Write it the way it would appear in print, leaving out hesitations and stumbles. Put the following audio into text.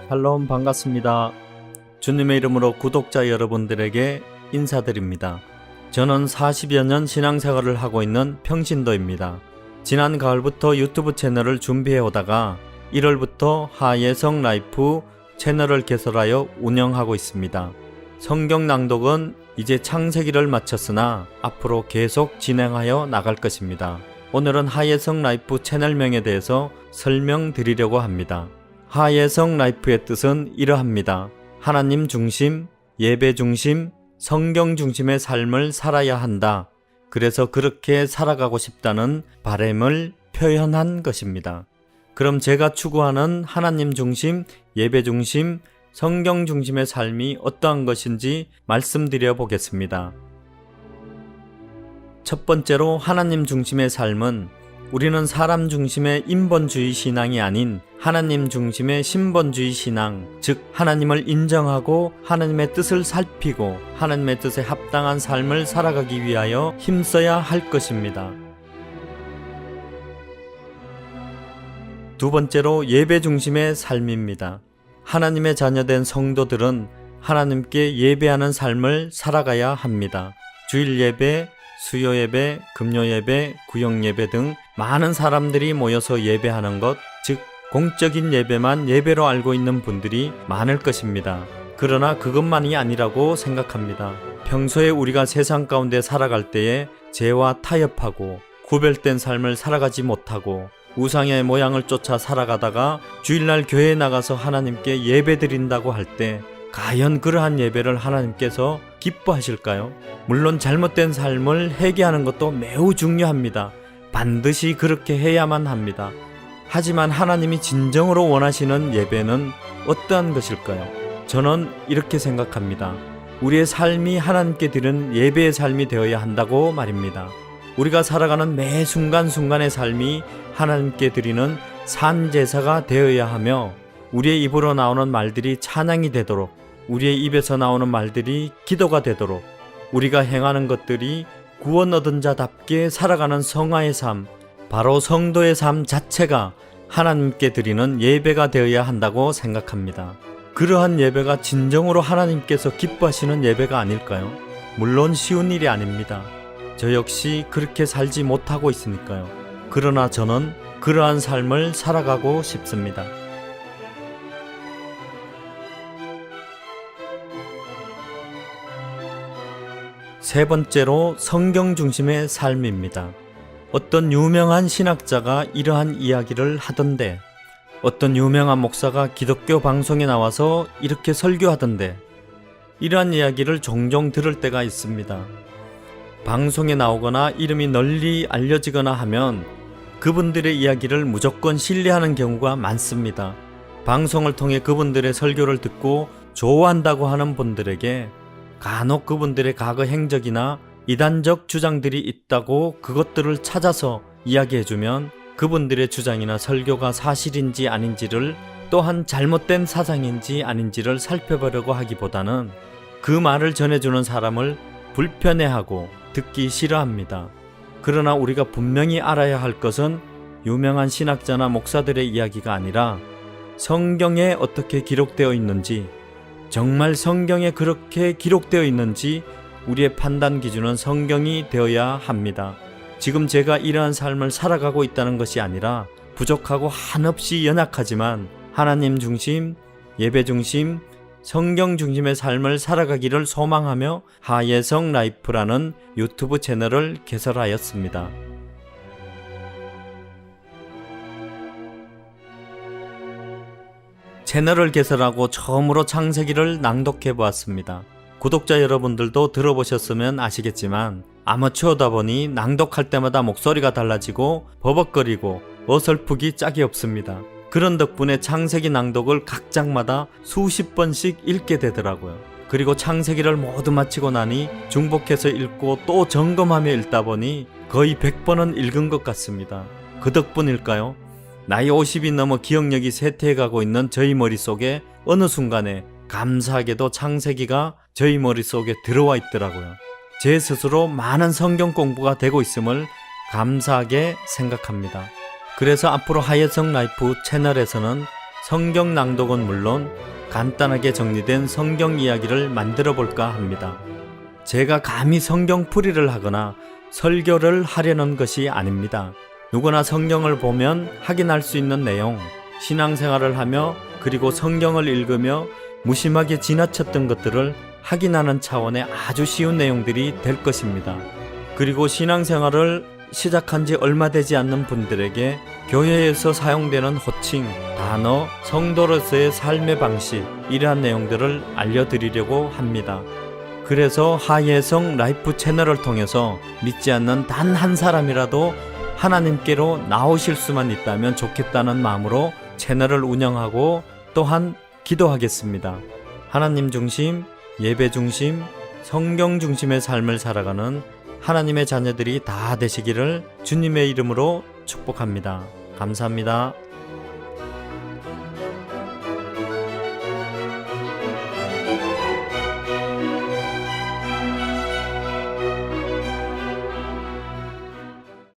샬롬 반갑습니다. 주님의 이름으로 구독자 여러분들에게 인사드립니다. 저는 40여 년 신앙생활을 하고 있는 평신도입니다. 지난 가을부터 유튜브 채널을 준비해 오다가 1월부터 하예성 라이프 채널을 개설하여 운영하고 있습니다. 성경 낭독은 이제 창세기를 마쳤으나 앞으로 계속 진행하여 나갈 것입니다. 오늘은 하예성 라이프 채널명에 대해서 설명드리려고 합니다. 하예성 라이프의 뜻은 이러합니다. 하나님 중심, 예배 중심, 성경 중심의 삶을 살아야 한다. 그래서 그렇게 살아가고 싶다는 바람을 표현한 것입니다. 그럼 제가 추구하는 하나님 중심, 예배 중심, 성경 중심의 삶이 어떠한 것인지 말씀드려 보겠습니다. 첫 번째로 하나님 중심의 삶은 우리는 사람 중심의 인본주의 신앙이 아닌 하나님 중심의 신본주의 신앙, 즉 하나님을 인정하고 하나님의 뜻을 살피고 하나님의 뜻에 합당한 삶을 살아가기 위하여 힘써야 할 것입니다. 두 번째로 예배 중심의 삶입니다. 하나님의 자녀된 성도들은 하나님께 예배하는 삶을 살아가야 합니다. 주일 예배, 수요 예배, 금요 예배, 구역 예배 등 많은 사람들이 모여서 예배하는 것, 즉 공적인 예배만 예배로 알고 있는 분들이 많을 것입니다. 그러나 그것만이 아니라고 생각합니다. 평소에 우리가 세상 가운데 살아갈 때에 죄와 타협하고 구별된 삶을 살아가지 못하고 우상의 모양을 쫓아 살아가다가 주일날 교회에 나가서 하나님께 예배드린다고 할 때 과연 그러한 예배를 하나님께서 기뻐하실까요? 물론 잘못된 삶을 회개하는 것도 매우 중요합니다. 반드시 그렇게 해야만 합니다. 하지만 하나님이 진정으로 원하시는 예배는 어떠한 것일까요? 저는 이렇게 생각합니다. 우리의 삶이 하나님께 드리는 예배의 삶이 되어야 한다고 말입니다. 우리가 살아가는 매 순간순간의 삶이 하나님께 드리는 산제사가 되어야 하며 우리의 입으로 나오는 말들이 찬양이 되도록 우리의 입에서 나오는 말들이 기도가 되도록 우리가 행하는 것들이 구원 얻은 자답게 살아가는 성화의 삶, 바로 성도의 삶 자체가 하나님께 드리는 예배가 되어야 한다고 생각합니다. 그러한 예배가 진정으로 하나님께서 기뻐하시는 예배가 아닐까요? 물론 쉬운 일이 아닙니다. 저 역시 그렇게 살지 못하고 있으니까요. 그러나 저는 그러한 삶을 살아가고 싶습니다. 세 번째로 성경 중심의 삶입니다. 어떤 유명한 신학자가 이러한 이야기를 하던데, 어떤 유명한 목사가 기독교 방송에 나와서 이렇게 설교하던데, 이러한 이야기를 종종 들을 때가 있습니다. 방송에 나오거나 이름이 널리 알려지거나 하면 그분들의 이야기를 무조건 신뢰하는 경우가 많습니다. 방송을 통해 그분들의 설교를 듣고 좋아한다고 하는 분들에게 간혹 그분들의 과거 행적이나 이단적 주장들이 있다고 그것들을 찾아서 이야기해주면 그분들의 주장이나 설교가 사실인지 아닌지를 또한 잘못된 사상인지 아닌지를 살펴보려고 하기보다는 그 말을 전해주는 사람을 불편해하고 듣기 싫어합니다. 그러나 우리가 분명히 알아야 할 것은 유명한 신학자나 목사들의 이야기가 아니라 성경에 어떻게 기록되어 있는지, 정말 성경에 그렇게 기록되어 있는지 우리의 판단 기준은 성경이 되어야 합니다. 지금 제가 이러한 삶을 살아가고 있다는 것이 아니라 부족하고 한없이 연약하지만 하나님 중심, 예배 중심, 성경 중심의 삶을 살아가기를 소망하며 하예성 라이프라는 유튜브 채널을 개설하였습니다. 채널을 개설하고 처음으로 창세기를 낭독해 보았습니다. 구독자 여러분들도 들어보셨으면 아시겠지만 아마추어다 보니 낭독할 때마다 목소리가 달라지고 버벅거리고 어설프기 짝이 없습니다. 그런 덕분에 창세기 낭독을 각 장마다 수십 번씩 읽게 되더라고요. 그리고 창세기를 모두 마치고 나니 중복해서 읽고 또 점검하며 읽다 보니 거의 100번은 읽은 것 같습니다. 그 덕분일까요? 나이 50이 넘어 기억력이 쇠퇴해가고 있는 저희 머릿속에 어느 순간에 감사하게도 창세기가 저희 머릿속에 들어와 있더라고요. 제 스스로 많은 성경 공부가 되고 있음을 감사하게 생각합니다. 그래서 앞으로 하예성 라이프 채널에서는 성경 낭독은 물론 간단하게 정리된 성경 이야기를 만들어 볼까 합니다. 제가 감히 성경풀이를 하거나 설교를 하려는 것이 아닙니다. 누구나 성경을 보면 확인할 수 있는 내용, 신앙생활을 하며 그리고 성경을 읽으며 무심하게 지나쳤던 것들을 확인하는 차원의 아주 쉬운 내용들이 될 것입니다. 그리고 신앙생활을 시작한 지 얼마 되지 않는 분들에게 교회에서 사용되는 호칭, 단어, 성도로서의 삶의 방식, 이러한 내용들을 알려드리려고 합니다. 그래서 하예성 라이프 채널을 통해서 믿지 않는 단 한 사람이라도 하나님께로 나오실 수만 있다면 좋겠다는 마음으로 채널을 운영하고 또한 기도하겠습니다. 하나님 중심, 예배 중심, 성경 중심의 삶을 살아가는 하나님의 자녀들이 다 되시기를 주님의 이름으로 축복합니다. 감사합니다.